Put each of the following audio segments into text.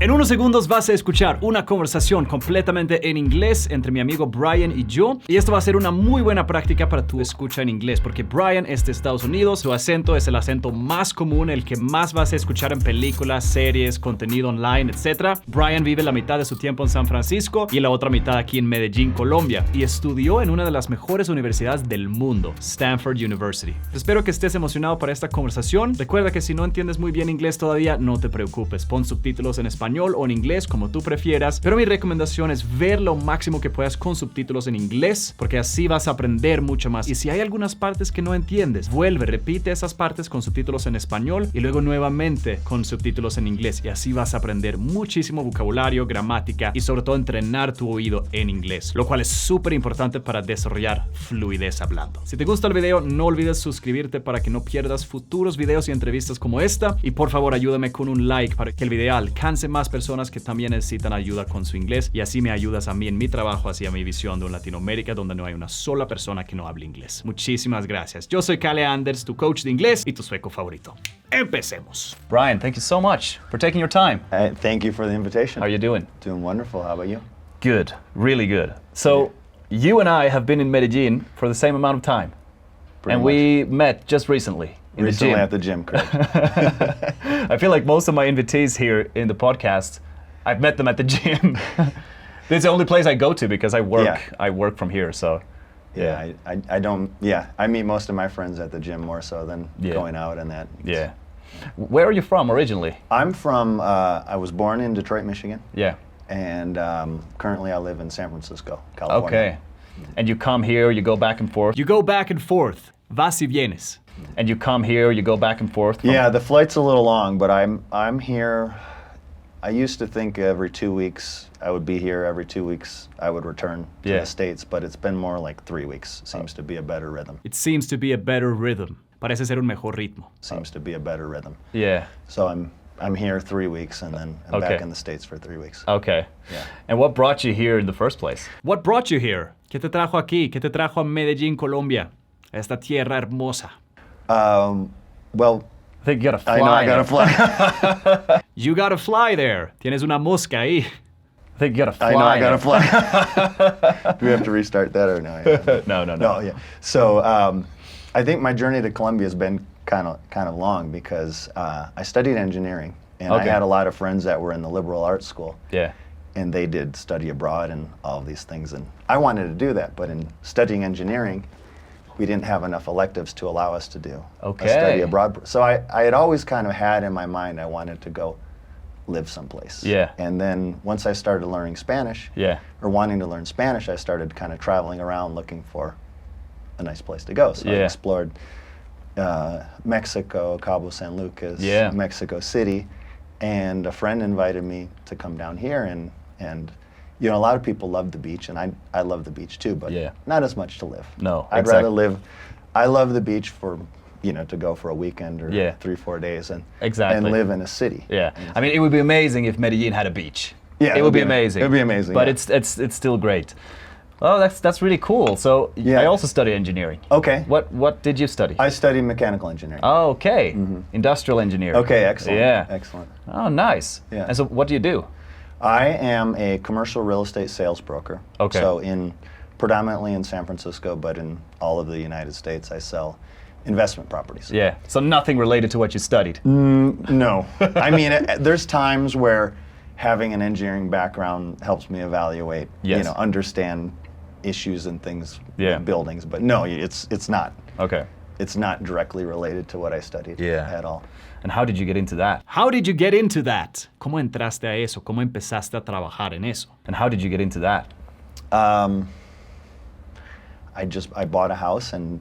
En unos segundos vas a escuchar una conversación completamente en inglés entre mi amigo Brian y yo. Y esto va a ser una muy buena práctica para tu escucha en inglés, porque Brian es de Estados Unidos, su acento es el acento más común, el que más vas a escuchar en películas, series, contenido online, etc. Brian vive la mitad de su tiempo en San Francisco y la otra mitad aquí en Medellín, Colombia, y estudió en una de las mejores universidades del mundo, Stanford University. Espero que estés emocionado para esta conversación. Recuerda que si no entiendes muy bien inglés todavía, no te preocupes. Pon subtítulos en español o en inglés, como tú prefieras, pero mi recomendación es ver lo máximo que puedas con subtítulos en inglés, porque así vas a aprender mucho más. Y si hay algunas partes que no entiendes, repite esas partes con subtítulos en español y luego nuevamente con subtítulos en inglés, y así vas a aprender muchísimo vocabulario, gramática y sobre todo entrenar tu oído en inglés, lo cual es súper importante para desarrollar fluidez hablando. Si te gusta el video, no olvides suscribirte para que no pierdas futuros videos y entrevistas como esta, y por favor ayúdame con un like para que el video alcance más personas que también necesitan ayuda con su inglés, y así me ayudas a mí en mi trabajo hacia mi visión de un Latinoamérica donde no hay una sola persona que no hable inglés. Muchísimas gracias. Yo soy Kalle Anders, tu coach de inglés y tu sueco favorito. Empecemos. Brian, thank you so much for taking your time. Thank you for the invitation. How are you doing? Doing wonderful. How about you? Good, really good. So, you and I have been in Medellin for the same amount of time. Pretty and much. we met just recently. Recently at the gym, correct. I feel like most of my invitees here in the podcast, I've met them at the gym. It's the only place I go to because I work from here, so. Yeah, I don't, I meet most of my friends at the gym more so than going out and that. Yeah. Where are you from originally? I'm from, I was born in Detroit, Michigan. Yeah. And currently I live in San Francisco, California. Okay. And you come here, you go back and forth? You go back and forth. Vas y vienes. And you come here, you go back and forth? Yeah, the flight's a little long, but I'm here. I used to think every 2 weeks I would be here, every 2 weeks I would return to the States, but it's been more like 3 weeks. Seems to be a better rhythm. It seems to be a better rhythm. Parece ser un mejor ritmo. Seems to be a better rhythm. Yeah. So I'm here 3 weeks and then I'm back in the States for 3 weeks. Okay. Yeah. And what brought you here in the first place? What brought you here? ¿Qué te trajo aquí? ¿Qué te trajo a Medellín, Colombia? A esta tierra hermosa. Well, I think you gotta fly. I know I gotta fly. You gotta fly there. Tienes una mosca ahí. I think you gotta fly. I know I gotta fly. Do we have to restart that or no? No. No, yeah. So I think my journey to Columbia has been kind of long because I studied engineering and I had a lot of friends that were in the liberal arts school. Yeah. And they did study abroad and all of these things, and I wanted to do that, but in studying engineering, we didn't have enough electives to allow us to do a study abroad. So I had always kind of had in my mind I wanted to go live someplace. Yeah. And then once I started learning Spanish, or wanting to learn Spanish, I started kind of traveling around looking for a nice place to go. So I explored Mexico, Cabo San Lucas, Mexico City, and a friend invited me to come down here, and you know, a lot of people love the beach, and I love the beach too, but not as much to live. No, I'd rather live. I love the beach for, you know, to go for a weekend or 3-4 days and live in a city. Yeah, I mean, it would be amazing if Medellin had a beach. Yeah, it would be amazing. It would be amazing. But it's still great. Oh, that's really cool. So I also study engineering. Okay. What did you study? I studied mechanical engineering. Oh, okay. Industrial engineering. Okay, excellent. Yeah. Excellent. Oh, nice. Yeah. And so what do you do? I am a commercial real estate sales broker. Okay. So predominantly in San Francisco, but in all of the United States, I sell investment properties. Yeah. So nothing related to what you studied. No. I mean, there's times where having an engineering background helps me evaluate, you know, understand issues and things with buildings. But no, it's not. Okay. It's not directly related to what I studied at all. And how did you get into that? How did you get into that? ¿Cómo entraste a eso? ¿Cómo empezaste a trabajar en eso? And how did you get into that? I bought a house and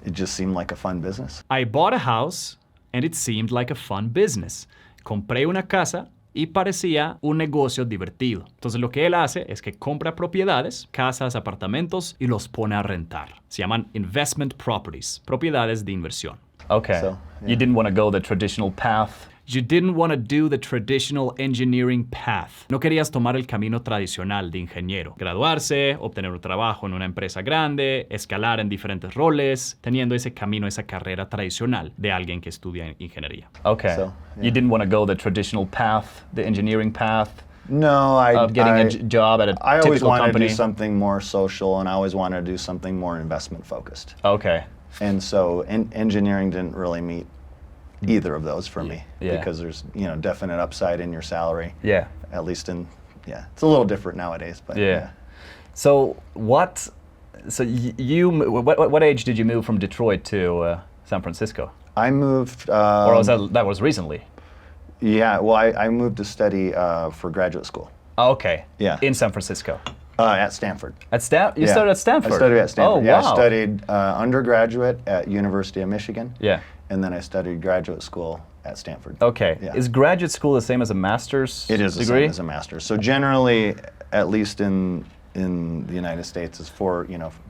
it just seemed like a fun business. I bought a house and it seemed like a fun business. Compré una casa y parecía un negocio divertido. Entonces lo que él hace es que compra propiedades, casas, apartamentos y los pone a rentar. Se llaman investment properties, propiedades de inversión. Okay. So, You didn't want to go the traditional path. You didn't want to do the traditional engineering path. No querías tomar el camino tradicional de ingeniero. Graduarse, obtener un trabajo en una empresa grande, escalar en diferentes roles, teniendo ese camino, esa carrera tradicional de alguien que estudia ingeniería. Okay. So, yeah. You didn't want to go the traditional path, the engineering path? No, of getting a job at a typical company? I always wanted to do something more social, and I always wanted to do something more investment focused. Okay. And so engineering didn't really meet either of those for me because there's definite upside in your salary. Yeah. At least it's a little different nowadays, but yeah. So what age did you move from Detroit to San Francisco? I moved. Or was that was recently? Yeah, well, I moved to study for graduate school. Oh, okay. Yeah. In San Francisco? At Stanford. You studied at Stanford? I studied at Stanford. Oh, yeah, wow. I studied undergraduate at University of Michigan. Yeah. And then I studied graduate school at Stanford. Okay. Yeah. Is graduate school the same as a master's degree? It is the same as a master's. So generally, at least in the United States, is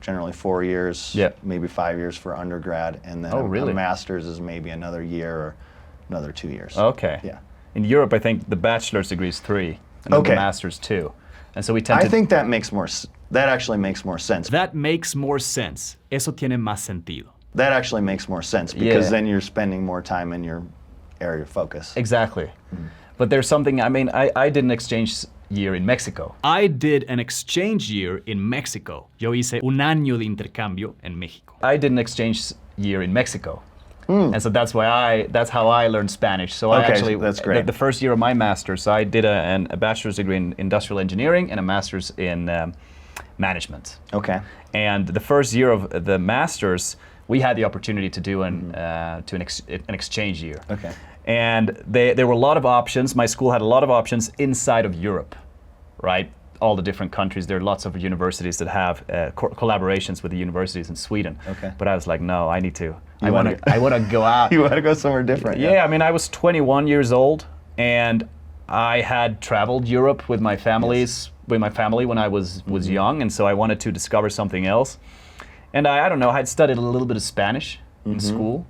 generally 4 years, maybe 5 years for undergrad, and then a master's is maybe another year or another 2 years. Okay. Yeah. In Europe, I think the bachelor's degree is 3, and then the master's 2. And so we tend I think that actually makes more sense. That makes more sense. Eso tiene más sentido. That actually makes more sense because then you're spending more time in your area of focus. Exactly. Mm-hmm. But there's something, I did an exchange year in Mexico. I did an exchange year in Mexico. Yo hice un año de intercambio en México. I did an exchange year in Mexico. And so that's how I learned Spanish. So that's great. The first year of my master's, so I did a bachelor's degree in industrial engineering and a master's in management. Okay. And the first year of the master's, we had the opportunity to do an exchange year. Okay. And there were a lot of options. My school had a lot of options inside of Europe, right? All the different countries. There are lots of universities that have collaborations with the universities in Sweden. Okay. But I was like, no, I need to. I want to go out. You want to go somewhere different. Yeah, I was 21 years old, and I had traveled Europe with my family when I was young, and so I wanted to discover something else. And I don't know, I'd studied a little bit of Spanish in school,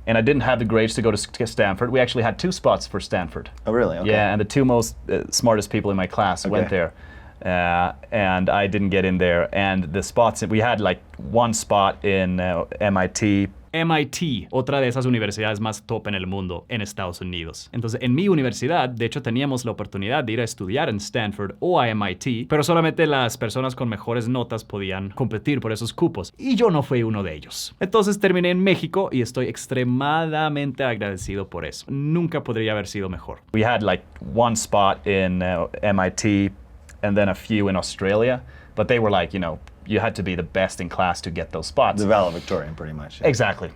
and I didn't have the grades to go to Stanford. We actually had 2 spots for Stanford. Oh, really? Okay. Yeah, and the 2 most smartest people in my class went there. And I didn't get in there. And the spots, we had like 1 spot in MIT. MIT, otra de esas universidades más top en el mundo en Estados Unidos. Entonces, en mi universidad, de hecho, teníamos la oportunidad de ir a estudiar en Stanford o a MIT, pero solamente las personas con mejores notas podían competir por esos cupos, y yo no fui uno de ellos. Entonces, terminé en México y estoy extremadamente agradecido por eso. Nunca podría haber sido mejor. We had like 1 spot in MIT and then a few in Australia, but they were like, you had to be the best in class to get those spots. The valedictorian, pretty much. Yeah. Exactly.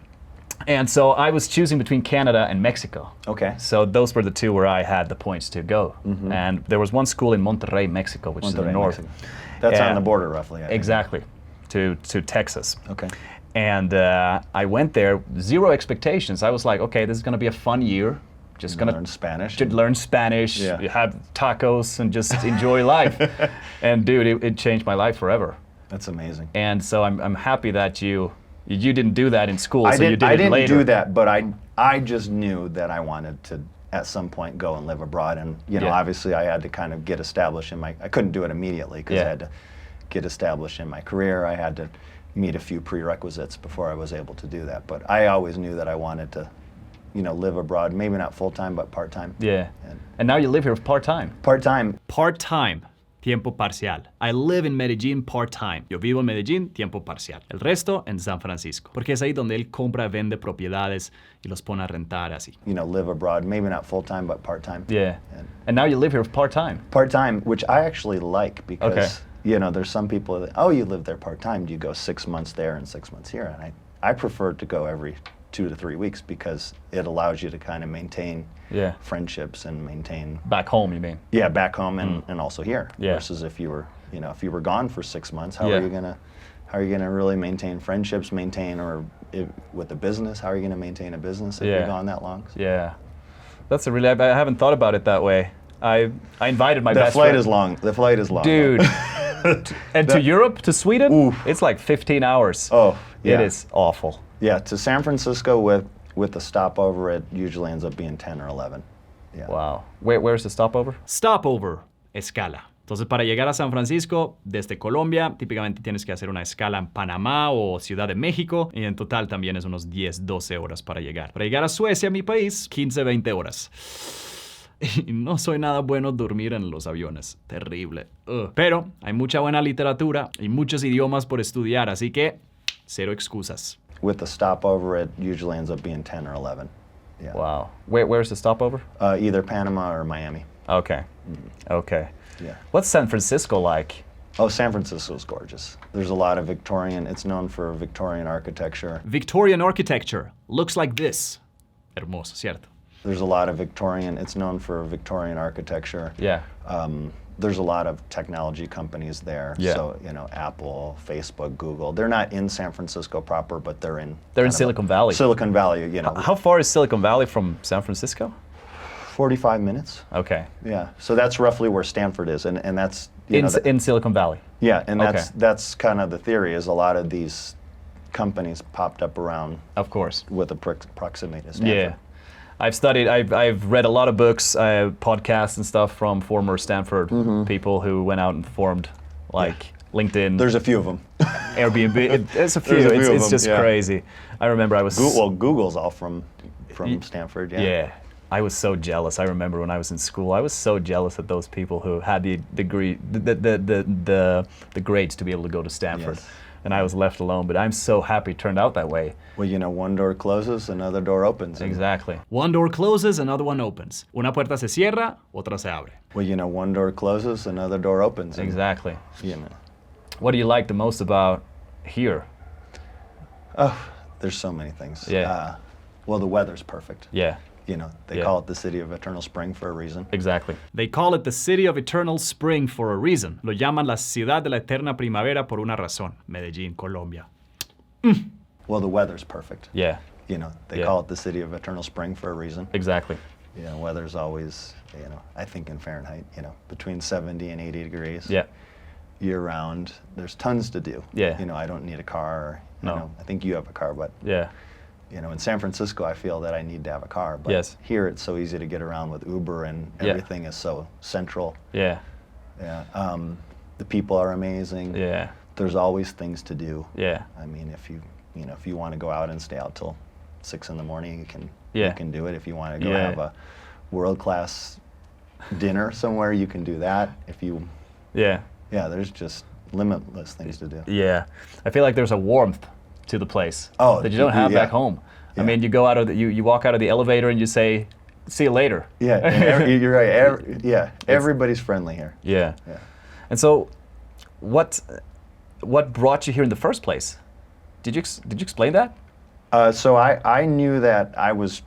And so I was choosing between Canada and Mexico. Okay. So those were the 2 where I had the points to go. Mm-hmm. And there was 1 school in Monterrey, Mexico, which is in the north. Mexico. That's on the border, roughly. Exactly, to Texas. Okay. And I went there, 0 expectations. I was like, okay, this is going to be a fun year. Just gonna learn Spanish. Learn Spanish, have tacos, and just enjoy life. And dude, it changed my life forever. That's amazing. And so I'm happy that you didn't do that in school. I so you did it later. I didn't do that, but I just knew that I wanted to at some point go and live abroad. And obviously I had to kind of get established I couldn't do it immediately because I had to get established in my career. I had to meet a few prerequisites before I was able to do that. But I always knew that I wanted to live abroad, maybe not full-time, but part-time. Yeah. And now you live here part-time. Part-time. Part-time. Tiempo parcial. I live in Medellín part-time. Yo vivo en Medellín, tiempo parcial. El resto en San Francisco. Porque es ahí donde él compra, vende propiedades y los pone a rentar así. Live abroad, maybe not full-time, but part-time. Yeah. And now you live here part-time. Part-time, which I actually like because, there's some people that, you live there part-time. Do you go 6 months there and 6 months here? And I prefer to go every 2 to 3 weeks because it allows you to kind of maintain friendships and maintain back home, you mean? Yeah, back home and also here. Versus if you were gone for 6 months, how are you gonna really maintain friendships, with a business? How are you gonna maintain a business if you're gone that long? Yeah, that's I haven't thought about it that way. I invited my best friend. The flight is long, dude. And to Europe, to Sweden, oof. It's like 15 hours. Oh, yeah. It is awful. Yeah, to San Francisco with the stopover, it usually ends up being 10 or 11. Yeah. Wow. Where's the stopover? Stopover, escala. Entonces, para llegar a San Francisco desde Colombia, típicamente tienes que hacer una escala en Panamá o Ciudad de México, y en total también es unos 10, 12 horas para llegar. Para llegar a Suecia, mi país, 15, 20 horas. Y no soy nada bueno dormir en los aviones. Terrible. Pero hay mucha buena literatura y muchos idiomas por estudiar, así que cero excusas. With the stopover, it usually ends up being 10 or 11. Yeah. Wow. Where's the stopover? Either Panama or Miami. Okay. Okay. Yeah. What's San Francisco like? Oh, San Francisco is gorgeous. There's a lot of Victorian, it's known for Victorian architecture. Victorian architecture looks like this. Hermoso, ¿cierto? There's a lot of Victorian, it's known for Victorian architecture. Yeah. There's a lot of technology companies there. Yeah. So, Apple, Facebook, Google. They're not in San Francisco proper, but they're in Silicon Valley. Silicon Valley, How far is Silicon Valley from San Francisco? 45 minutes. Okay. Yeah. So that's roughly where Stanford is, and that's In Silicon Valley. yeah, and Okay. that's kind of the theory is a lot of these companies popped up around Of course. with a proximity to Stanford. Yeah. I've read a lot of books, podcasts and stuff from former Stanford people who went out and formed LinkedIn, There's a few of them. Airbnb. It's a few. There's a few of It's them, just yeah. crazy. I remember I was Google's all from Stanford. Yeah. Yeah. I was so jealous. I remember when I was in school, I was so jealous of those people who had the degree, the grades to be able to go to Stanford. Yes. And I was left alone, but I'm so happy it turned out that way. Well, one door closes, another door opens. and- Exactly. One door closes, another one opens. Una puerta se cierra, otra se abre. Well, one door closes, another door opens. and, Exactly. You know, What do you like the most about here? there's so many things. Yeah. Well, the weather's perfect. Yeah, They Yeah. call it the city of eternal spring for a reason. exactly. They call it the city of eternal spring for a reason. Lo llaman la ciudad de la eterna primavera por una razón. Medellín, Colombia. Well, the weather's perfect. Yeah, They Yeah. call it the city of eternal spring for a reason. exactly. Weather's always, I think in Fahrenheit, between 70 and 80 degrees. Yeah, Year round. There's tons to do. Yeah. I don't need a car. No. I think you have a car, but yeah, in San Francisco, I feel that I need to have a car. But Yes. here, it's so easy to get around with Uber, and Yeah. everything is so central. yeah, Yeah. The people are amazing. yeah, There's always things to do. yeah, I mean, if you want to go out and stay out till 6 in the morning, you Yeah. can do it. If you want to go Yeah. have a world-class dinner somewhere, you can do that. yeah, There's just limitless things to do. yeah. I feel like there's a warmth to the place Oh, that you don't have yeah. back home. I Yeah. mean, you go out of you walk out of the elevator and you say, "See you later." Yeah, and you're right. Everybody's friendly here. Yeah. Yeah. And so, what brought you here in the first place? Did you explain that? So I knew that I was.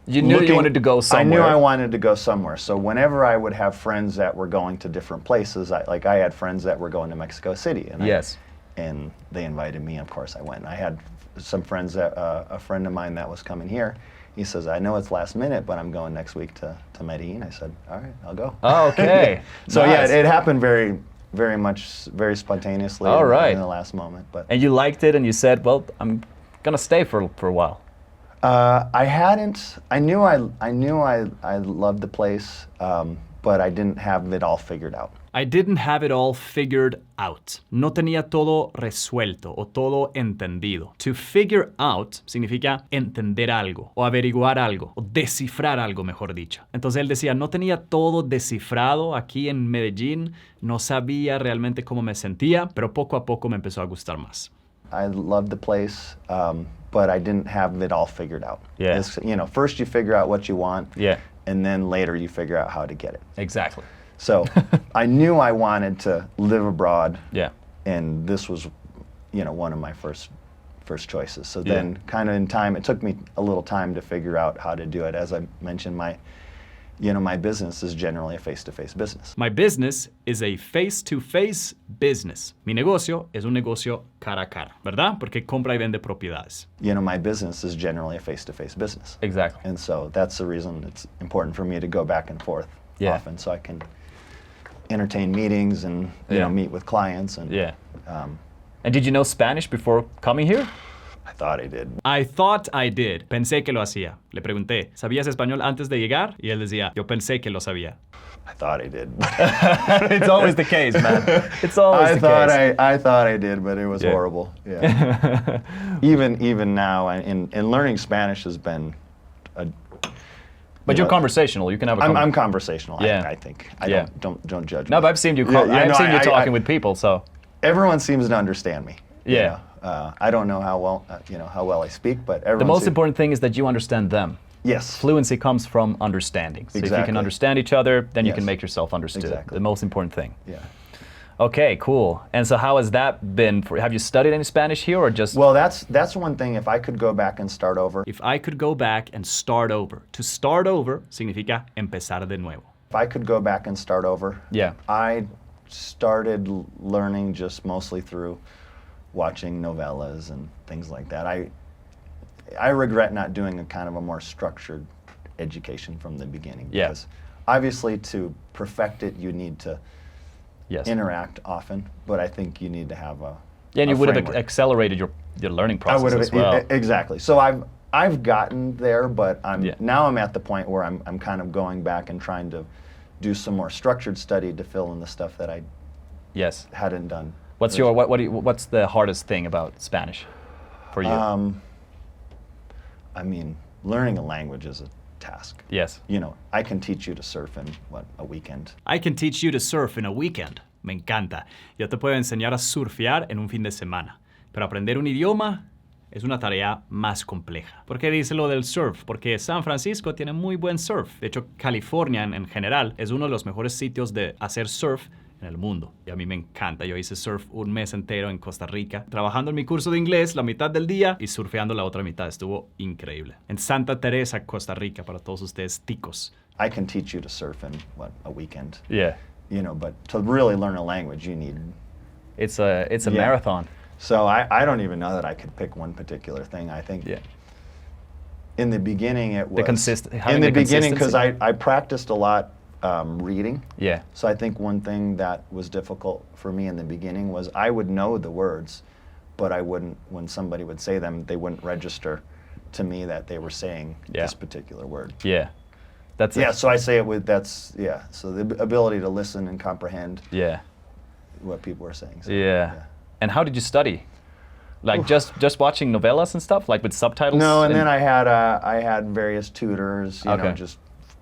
You knew you wanted to go somewhere. I knew I wanted to go somewhere. So whenever I would have friends that were going to different places, I had friends that were going to Mexico City, and Yes. and they invited me. Of course, I went. I had some friends that a friend of mine that was coming here. He says, "I know it's last minute, but I'm going next week to Medellin." I said, "All right, I'll go." Oh, okay. So Nice. yeah, it happened very spontaneously. All right. In the last moment, but. And you liked it, and you said, "Well, I'm gonna stay for a while." I hadn't. I knew I loved the place, but I didn't have it all figured out. I didn't have it all figured out. No tenía todo resuelto o todo entendido. To figure out significa entender algo o averiguar algo o descifrar algo, mejor dicho. Entonces él decía, no tenía todo descifrado aquí en Medellín, no sabía realmente cómo me sentía, pero poco a poco me empezó a gustar más. I loved the place, but I didn't have it all figured out. Yeah. First you figure out what you want, Yeah. and then later you figure out how to get it. Exactly. So I knew I wanted to live abroad, Yeah. and this was, one of my first choices. So Yeah. then, kind of in time, it took me a little time to figure out how to do it. As I mentioned, my business is generally a face-to-face business. My business is a face-to-face business. Mi negocio es un negocio cara a cara, ¿verdad? Porque compra y vende propiedades. My business is generally a face-to-face business. Exactly. And so that's the reason it's important for me to go back and forth Yeah. often, so I can entertain meetings and Yeah. meet with clients. And Yeah. And did you know Spanish before coming here? I thought I did. I thought I did. Pensé que lo hacía. Le pregunté, ¿sabías español antes de llegar? Y él decía, yo pensé que lo sabía. I thought I did. It's always the case, man. It's always the case. I thought I did, but it was horrible. Yeah. even now, in learning Spanish has been a. But you're conversational. You can have a. I'm conversational. Yeah. I think. Don't judge me. No, but I've seen you. I've seen you talking with people. So. Everyone seems to understand me. Yeah. You know? I don't know how well how well I speak, but everyone. The most important thing is that you understand them. Yes. Fluency comes from understanding. So if you can understand each other, then you can make yourself understood. Exactly. The most important thing. Yeah. Okay, cool. And so how has that been? Have you studied any Spanish here or just? Well, that's one thing. If I could go back and start over. If I could go back and start over. To start over significa empezar de nuevo. If I could go back and start over. Yeah. I started learning just mostly through watching novellas and things like that. I regret not doing a kind of a more structured education from the beginning. Yeah. Because obviously to perfect it, you need to interact often, but I think you need to have a and you would have framework. accelerated your learning process as well. Exactly. So I've gotten there, but now I'm at the point where I'm kind of going back and trying to do some more structured study to fill in the stuff that I hadn't done. What's the hardest thing about Spanish for you? I mean, learning a language is a task. Yes. You know, I can teach you to surf in, a weekend. I can teach you to surf in a weekend. Me encanta. Yo te puedo enseñar a surfear en un fin de semana. Pero aprender un idioma es una tarea más compleja. ¿Por qué dice lo del surf? Porque San Francisco tiene muy buen surf. De hecho, California en general es uno de los mejores sitios de hacer surf en el mundo. Y a mí me encanta. Yo hice surf un mes entero en Costa Rica, trabajando en mi curso de inglés la mitad del día y surfeando la otra mitad. Estuvo increíble. En Santa Teresa, Costa Rica, para todos ustedes ticos. I can teach you to surf in, a weekend. Yeah. You know, but to really learn a language, you need... It's a marathon. So I don't even know that I could pick one particular thing. I think in the beginning it was... In the beginning, because I practiced a lot reading. Yeah. So I think one thing that was difficult for me in the beginning was I would know the words, but I wouldn't, when somebody would say them, they wouldn't register to me that they were saying this particular word. Yeah. So I say it with, so the ability to listen and comprehend what people are saying. So, And how did you study? Like just watching novellas and stuff, like with subtitles? No, and then I had various tutors, you know, just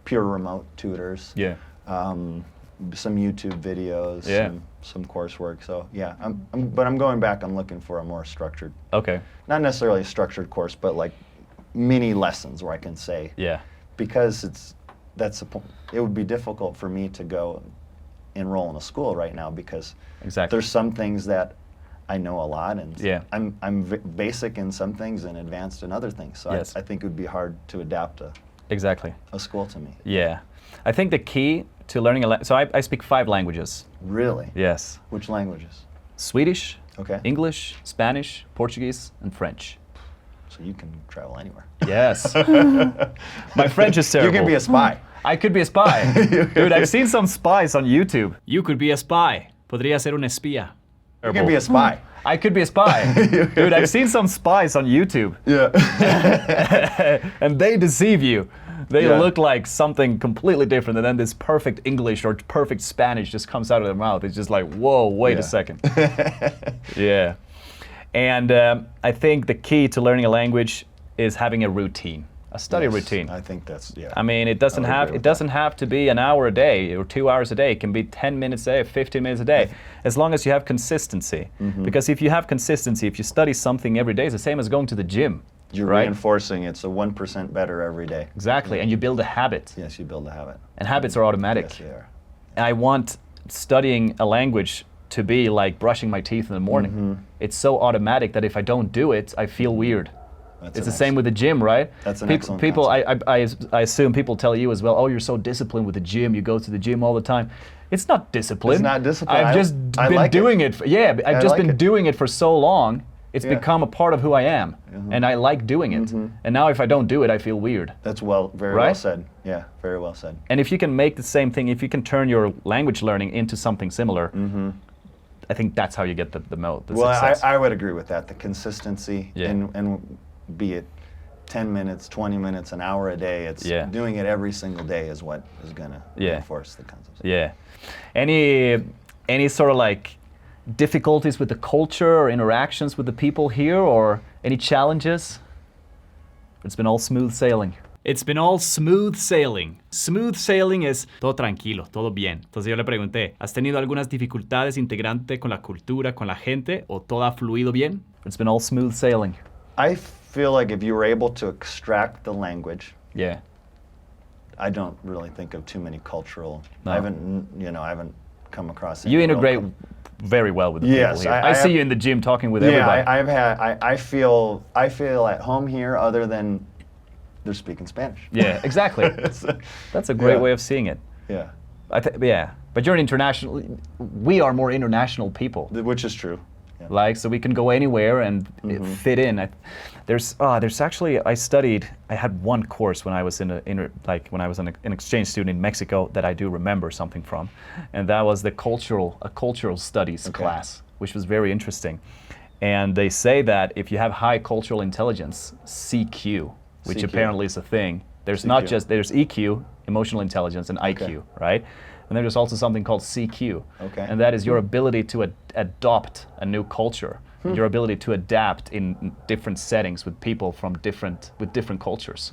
pure remote tutors. Yeah. Some YouTube videos, some coursework. So but I'm going back. I'm looking for a more structured. Okay. Not necessarily a structured course, but like mini lessons where I can say. Yeah. Because that's the point. It would be difficult for me to go enroll in a school right now because there's some things that I know a lot, and I'm basic in some things and advanced in other things. So I think it would be hard to adapt a school to me. Yeah. I think the key to learning so I speak 5 languages. Really? Yes. Which languages? Swedish, okay. English, Spanish, Portuguese, and French. So you can travel anywhere. Yes. My French is terrible. You can be a spy. I could be a spy. Dude, I've seen some spies on YouTube. You could be a spy. Podría ser un espía. You can be a spy. I could be a spy. Dude, I've seen some spies on YouTube. Yeah. And they deceive you. They look like something completely different, and then this perfect English or perfect Spanish just comes out of their mouth. It's just like, whoa, wait a second. Yeah. And I think the key to learning a language is having a routine, a study routine. I think that's, I mean, it doesn't have to be an hour a day or 2 hours a day. It can be 10 minutes a day, 15 minutes a day, as long as you have consistency. Because if you have consistency, if you study something every day, it's the same as going to the gym. You're reinforcing it, so 1% better every day. Exactly, and you build a habit. Yes, you build a habit. And habits are automatic. Yes, they are. And I want studying a language to be like brushing my teeth in the morning. It's so automatic that if I don't do it, I feel weird. It's the same with the gym, right? That's an excellent people. I assume people tell you as well, oh, you're so disciplined with the gym, you go to the gym all the time. It's not discipline. It's not discipline. I've just been doing it. I've just been doing it for so long. It's become a part of who I am, and I like doing it. And now if I don't do it, I feel weird. That's very well said. Yeah, very well said. And if you can make the same thing, if you can turn your language learning into something similar, I think that's how you get the well, success. I would agree with that. The consistency, Yeah. and be it 10 minutes, 20 minutes, an hour a day, it's doing it every single day is what is going to reinforce the concepts. Yeah. Any sort of like difficulties with the culture or interactions with the people here, or any challenges? It's been all smooth sailing. It's been all smooth sailing. Smooth sailing es todo tranquilo, todo bien. Entonces yo le pregunté, ¿has tenido algunas dificultades integrante con la cultura, con la gente, o todo ha fluido bien? It's been all smooth sailing. I feel like if you were able to extract the language, Yeah. I don't really think of too many cultural. No. I haven't come across. You any real integrate very well with the Yes, people here. I I see have- you in the gym talking with Yeah, everybody. I feel at home here, other than they're speaking Spanish. Yeah, exactly. That's a great way of seeing it. Yeah, But you're an international. We are more international people. which is true. Yeah. Like, so we can go anywhere and fit in. There's actually, I had one course when I was an exchange student in Mexico that I do remember something from, and that was a cultural studies class, which was very interesting. And they say that if you have high cultural intelligence, CQ, which CQ. apparently is a thing, there's CQ. not just, there's EQ, emotional intelligence, and IQ, right? And there's also something called CQ. Okay. And that is your ability to adopt a new culture, your ability to adapt in different settings with people from different cultures.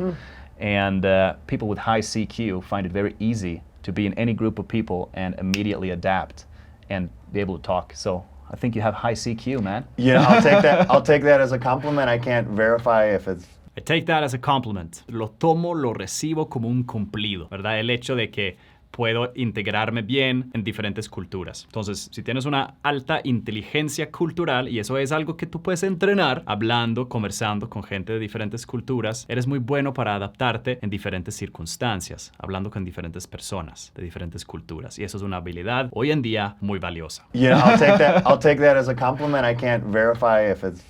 And people with high CQ find it very easy to be in any group of people and immediately adapt and be able to talk. So I think you have high CQ, man. Yeah, I'll take that. I'll take that as a compliment. I can't verify if it's. I take that as a compliment. Lo tomo, lo recibo como un cumplido, ¿verdad? El hecho de que puedo integrarme bien en diferentes culturas. Entonces, si tienes una alta inteligencia cultural, y eso es algo que tú puedes entrenar hablando, conversando con gente de diferentes culturas, eres muy bueno para adaptarte en diferentes circunstancias, hablando con diferentes personas de diferentes culturas. Y eso es una habilidad hoy en día muy valiosa. Yeah, I'll take that. I'll take that as a compliment. I can't verify if it's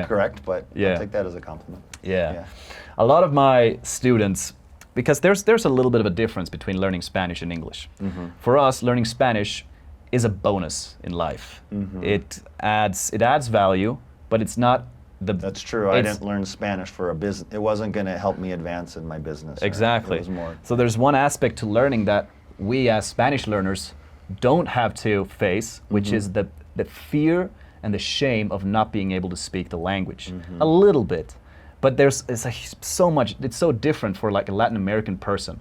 correct, but I'll take that as a compliment. Yeah. A lot of my students, because there's a little bit of a difference between learning Spanish and English. For us, learning Spanish is a bonus in life. It adds value, but it's not the. That's true. I didn't learn Spanish for a business. It wasn't going to help me advance in my business. Exactly. It was more. So there's one aspect to learning that we as Spanish learners don't have to face, which is the fear and the shame of not being able to speak the language. A little bit. But it's so different for like a Latin American person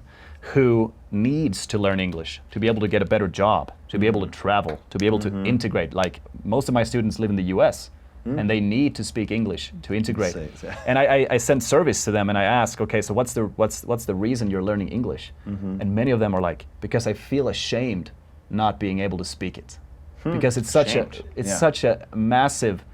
who needs to learn English to be able to get a better job, to be able to travel, to be able to integrate. Like most of my students live in the US and they need to speak English to integrate. And I send surveys to them and I ask, okay, so what's the reason you're learning English? And many of them are like, because I feel ashamed not being able to speak it. Because it's such a massive,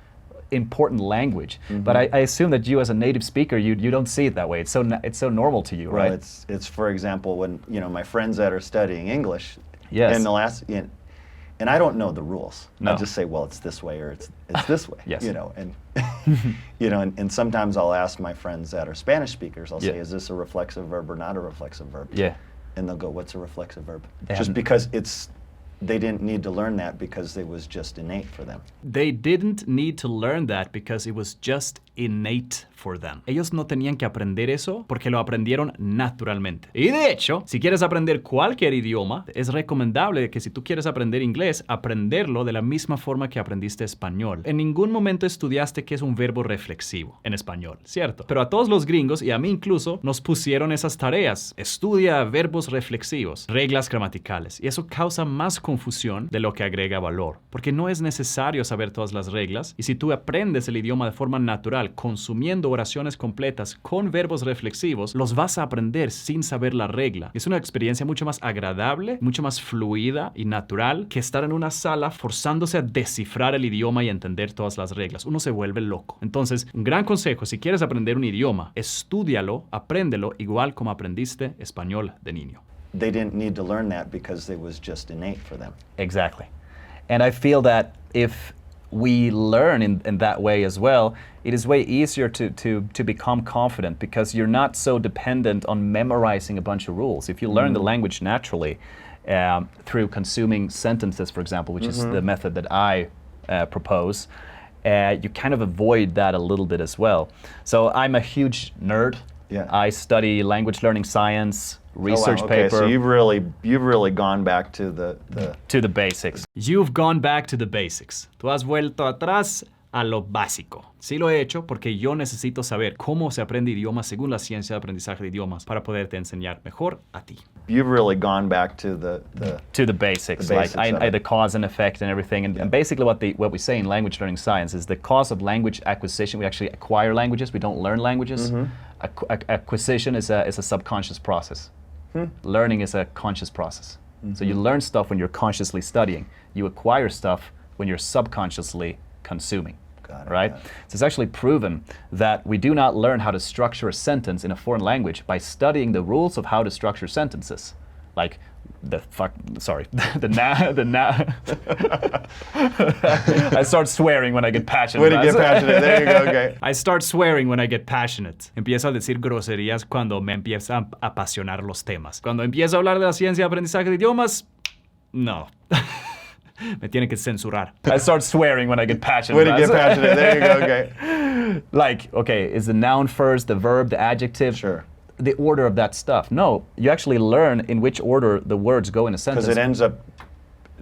important language. But I assume that you, as a native speaker, you don't see it that way. It's so normal to you, Well, right? it's for example when my friends that are studying English. Yes. In the last, and I don't know the rules. No. I just say, well, it's this way or it's this way. Yes. And and sometimes I'll ask my friends that are Spanish speakers. I'll say, is this a reflexive verb or not a reflexive verb? Yeah. And they'll go, what's a reflexive verb? They Just haven't- because they didn't need to learn that because it was just innate for them. They didn't need to learn that because it was just innate for them. Ellos no tenían que aprender eso porque lo aprendieron naturalmente. Y de hecho, si quieres aprender cualquier idioma, es recomendable que si tú quieres aprender inglés, aprenderlo de la misma forma que aprendiste español. En ningún momento estudiaste qué es un verbo reflexivo en español, ¿cierto? Pero a todos los gringos, y a mí incluso, nos pusieron esas tareas. Estudia verbos reflexivos, reglas gramaticales. Y eso causa más confusión de lo que agrega valor. Porque no es necesario saber todas las reglas. Y si tú aprendes el idioma de forma natural, consumiendo oraciones completas con verbos reflexivos, los vas a aprender sin saber la regla. Es una experiencia mucho más agradable, mucho más fluida y natural que estar en una sala forzándose a descifrar el idioma y entender todas las reglas. Uno se vuelve loco. Entonces, un gran consejo, si quieres aprender un idioma, estúdialo, apréndelo igual como aprendiste español de niño. They didn't need to learn that because it was just innate for them. Exactly. And I feel that if we learn in that way as well, it is way easier to become confident because you're not so dependent on memorizing a bunch of rules. If you learn the language naturally, through consuming sentences, for example, which is the method that I propose, you kind of avoid that a little bit as well. So I'm a huge nerd. Yeah. I study language learning science, research Okay, paper. so you've really gone back to to the basics. You've gone back to the basics. Tú has vuelto atrás a lo básico. Sí lo he hecho porque yo necesito saber cómo se aprende idiomas según la ciencia de aprendizaje de idiomas para poderte enseñar mejor a ti. You've really gone back to the basics, The basics like of it. the cause and effect and everything. And basically what we say in language learning science is the cause of language acquisition. We actually acquire languages. We don't learn languages. Acquisition is a subconscious process. Learning is a conscious process. So you learn stuff when you're consciously studying. You acquire stuff when you're subconsciously consuming. Got it, Right? got it. So it's actually proven that we do not learn how to structure a sentence in a foreign language by studying the rules of how to structure sentences. Like I start swearing when I get passionate. Way to get passionate. There you go. Okay. I start swearing when I get passionate. Empiezo a decir groserías cuando me empiezan a apasionar los temas. Cuando empiezo a hablar de la ciencia de aprendizaje de idiomas, no. Me tiene que censurar. I start swearing when I get passionate. Way to get passionate. There you go. Okay. Like, okay, is the noun first, the verb, the adjective? Sure. The order of that stuff. No, you actually learn in which order the words go in a sentence. Because it ends up,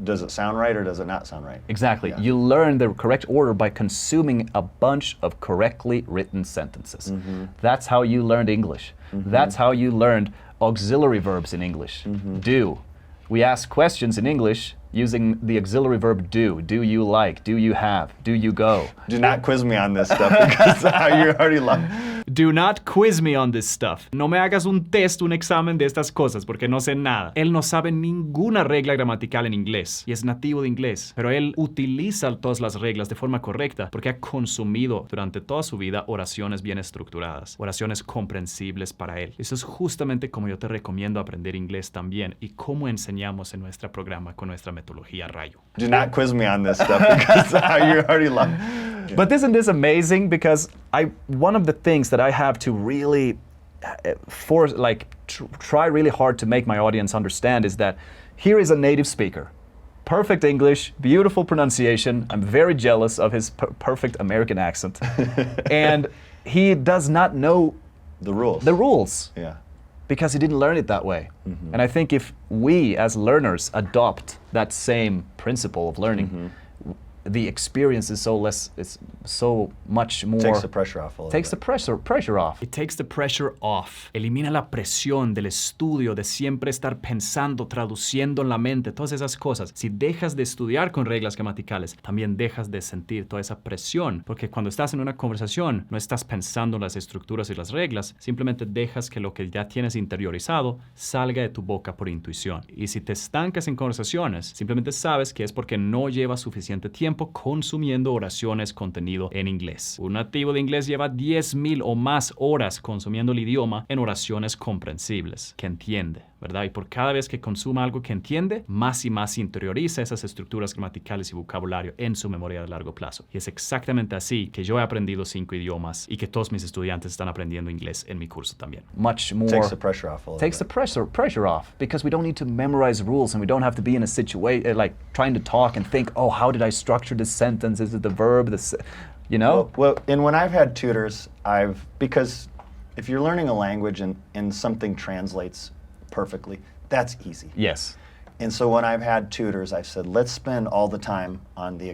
does it sound right or does it not sound right? Exactly. Yeah. You learn the correct order by consuming a bunch of correctly written sentences. That's how you learned English. That's how you learned auxiliary verbs in English. Do. We ask questions in English using the auxiliary verb do. Do you like? Do you have? Do you go? Do not quiz me on this stuff because you already love. Do not quiz me on this stuff. No me hagas un test, un examen de estas cosas porque no sé nada. Él no sabe ninguna regla gramatical en inglés y es nativo de inglés, pero él utiliza todas las reglas de forma correcta porque ha consumido durante toda su vida oraciones bien estructuradas, oraciones comprensibles para él. Eso es justamente como yo te recomiendo aprender inglés también y cómo enseñamos en nuestro programa con nuestra metodología Rayo. Do not quiz me on this stuff because you already love. But isn't this amazing? Because one of the things that I have to really try really hard to make my audience understand is that here is a native speaker. Perfect English, beautiful pronunciation. I'm very jealous of his perfect American accent. And he does not know The rules. the rules Yeah. because he didn't learn it that way. And I think if we as learners adopt that same principle of learning, the experience is it's so much more. Takes the pressure off a little Takes the bit. pressure off. It takes the pressure off. Elimina la presión del estudio, de siempre estar pensando, traduciendo en la mente, todas esas cosas. Si dejas de estudiar con reglas gramaticales, también dejas de sentir toda esa presión. Porque cuando estás en una conversación, no estás pensando en las estructuras y las reglas, simplemente dejas que lo que ya tienes interiorizado salga de tu boca por intuición. Y si te estancas en conversaciones, simplemente sabes que es porque no llevas suficiente tiempo consumiendo oraciones contenido en inglés. Un nativo de inglés lleva 10,000 o más horas consumiendo el idioma en oraciones comprensibles, que entiende, ¿verdad? Y por cada vez que consuma algo que entiende, más y más interioriza esas estructuras gramaticales y vocabulario en su memoria de largo plazo. Y es exactamente así que yo he aprendido 5 idiomas y que todos mis estudiantes están aprendiendo inglés en mi curso también. Much more. Takes the pressure off a little Takes the bit. pressure off because we don't need to memorize rules and we don't have to be in a situation like trying to talk and think, oh, how did I structure this sentence? Is it the verb? You know? Well, and when I've had tutors, because if you're learning a language and something translates perfectly, that's easy. Yes. And so when I've had tutors, I've said, let's spend all the time on the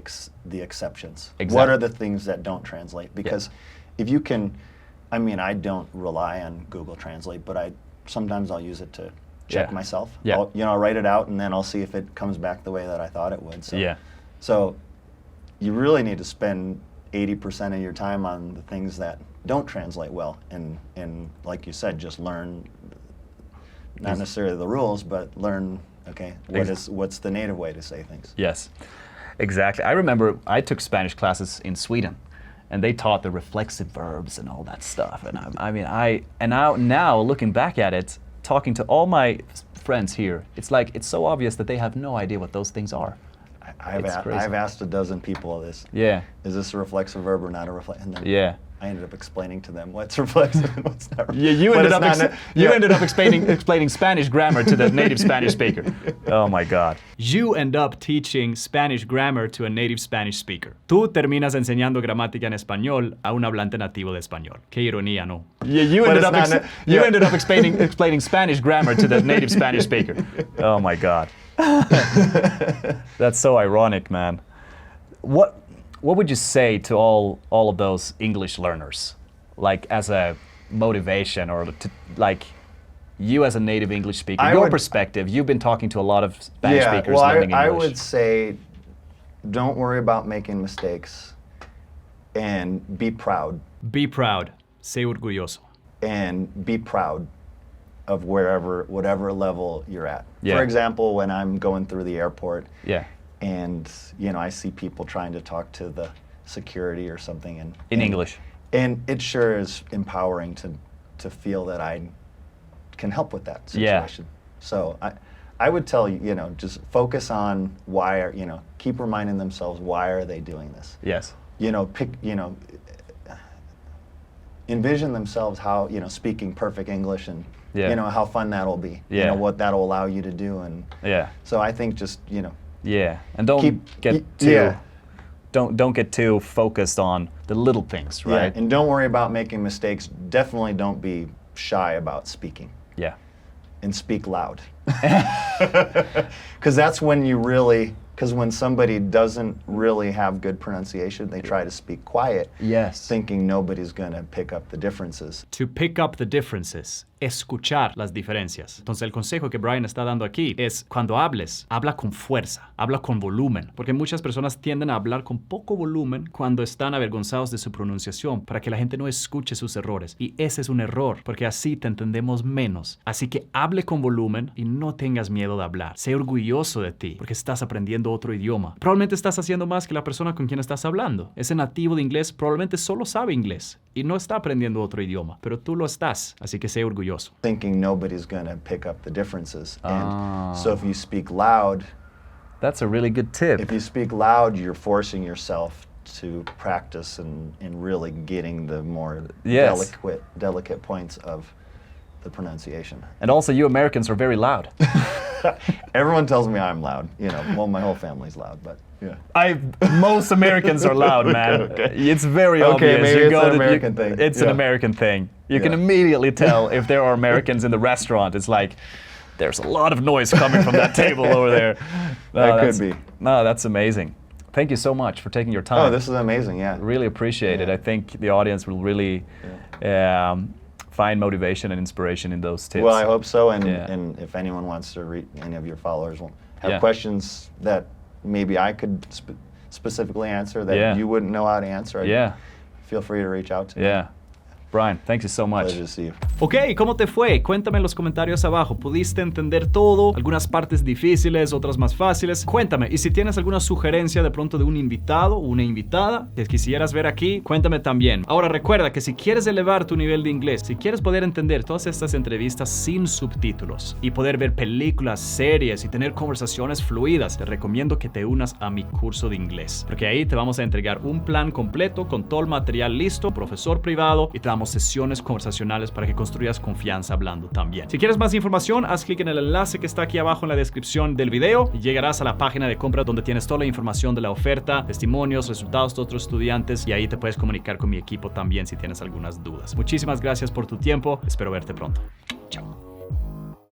exceptions. Exactly. What are the things that don't translate? Because if you can, I don't rely on Google Translate, but sometimes I'll use it to check myself. Yeah. I'll write it out and then I'll see if it comes back the way that I thought it would. So You really need to spend 80% of your time on the things that don't translate well, and like you said, just learn, not necessarily the rules, but learn, what's the native way to say things. Yes, exactly. I remember I took Spanish classes in Sweden, and they taught the reflexive verbs and all that stuff. And now looking back at it, talking to all my friends here, it's so obvious that they have no idea what those things are. I've asked a dozen people this. Yeah. Is this a reflexive verb or not a reflexive? Yeah. I ended up explaining to them what's reflexive and what's not. Yeah, you ended up explaining Spanish grammar to the native Spanish speaker. Oh my God. You end up teaching Spanish grammar to a native Spanish speaker. Tú terminas enseñando gramática en español a un hablante nativo de español. Qué ironía, ¿no? Yeah, you ended up explaining Spanish grammar to the native Spanish speaker. Oh my God. That's so ironic, man. What would you say to all of those English learners, like as a motivation, or to, like you as a native English speaker, perspective? You've been talking to a lot of Spanish speakers learning English. I would say, don't worry about making mistakes, and be proud. Be proud. Sé orgulloso. And be proud of whatever level you're at. Yeah. For example, when I'm going through the airport. Yeah. And I see people trying to talk to the security or something in English. And it sure is empowering to feel that I can help with that situation. Yeah. So I would tell you, just focus on why keep reminding themselves, why are they doing this? Yes. Envision themselves how, speaking perfect English, and how fun that'll be. Yeah. What that'll allow you to do. And so I think just, yeah, and don't get too focused on the little things, right? Yeah, and don't worry about making mistakes. Definitely don't be shy about speaking. Yeah. And speak loud. Because that's when because when somebody doesn't really have good pronunciation, they try to speak quiet, thinking nobody's going to pick up the differences. To pick up the differences. Escuchar las diferencias. Entonces el consejo que Brian está dando aquí es, cuando hables, habla con fuerza, habla con volumen, porque muchas personas tienden a hablar con poco volumen cuando están avergonzados de su pronunciación, para que la gente no escuche sus errores. Y ese es un error, porque así te entendemos menos. Así que hable con volumen y no tengas miedo de hablar. Sé orgulloso de ti, porque estás aprendiendo otro idioma. Probablemente estás haciendo más que la persona con quien estás hablando. Ese nativo de inglés probablemente solo sabe inglés y no está aprendiendo otro idioma, pero tú lo estás. Así que sé orgulloso. Thinking nobody's going to pick up the differences. And so if you speak loud, that's a really good tip. If you speak loud, you're forcing yourself to practice and really getting the more delicate points of the pronunciation. And also, you Americans are very loud. Everyone tells me I'm loud. My whole family's loud, but yeah. Most Americans are loud, man. Okay. It's very obvious. Maybe it's an American thing. It's an American thing. You can immediately tell if there are Americans in the restaurant. It's like, there's a lot of noise coming from that table over there. That could be. No, that's amazing. Thank you so much for taking your time. Oh, this is amazing, yeah. Really appreciate it. I think the audience will really find motivation and inspiration in those tips. Well, I hope so, and if anyone wants to any of your followers will have questions that maybe I could specifically answer that you wouldn't know how to answer, feel free to reach out to me. Yeah. Brian, thank you so much. Pleasure to see you. Ok, ¿cómo te fue? Cuéntame en los comentarios abajo. ¿Pudiste entender todo? ¿Algunas partes difíciles, otras más fáciles? Cuéntame. Y si tienes alguna sugerencia de pronto de un invitado o una invitada que quisieras ver aquí, cuéntame también. Ahora recuerda que si quieres elevar tu nivel de inglés, si quieres poder entender todas estas entrevistas sin subtítulos y poder ver películas, series y tener conversaciones fluidas, te recomiendo que te unas a mi curso de inglés. Porque ahí te vamos a entregar un plan completo con todo el material listo, profesor privado, y te damos sesiones conversacionales para que construyas confianza hablando también. Si quieres más información, haz clic en el enlace que está aquí abajo en la descripción del video y llegarás a la página de compra donde tienes toda la información de la oferta, testimonios, resultados de otros estudiantes, y ahí te puedes comunicar con mi equipo también si tienes algunas dudas. Muchísimas gracias por tu tiempo. Espero verte pronto.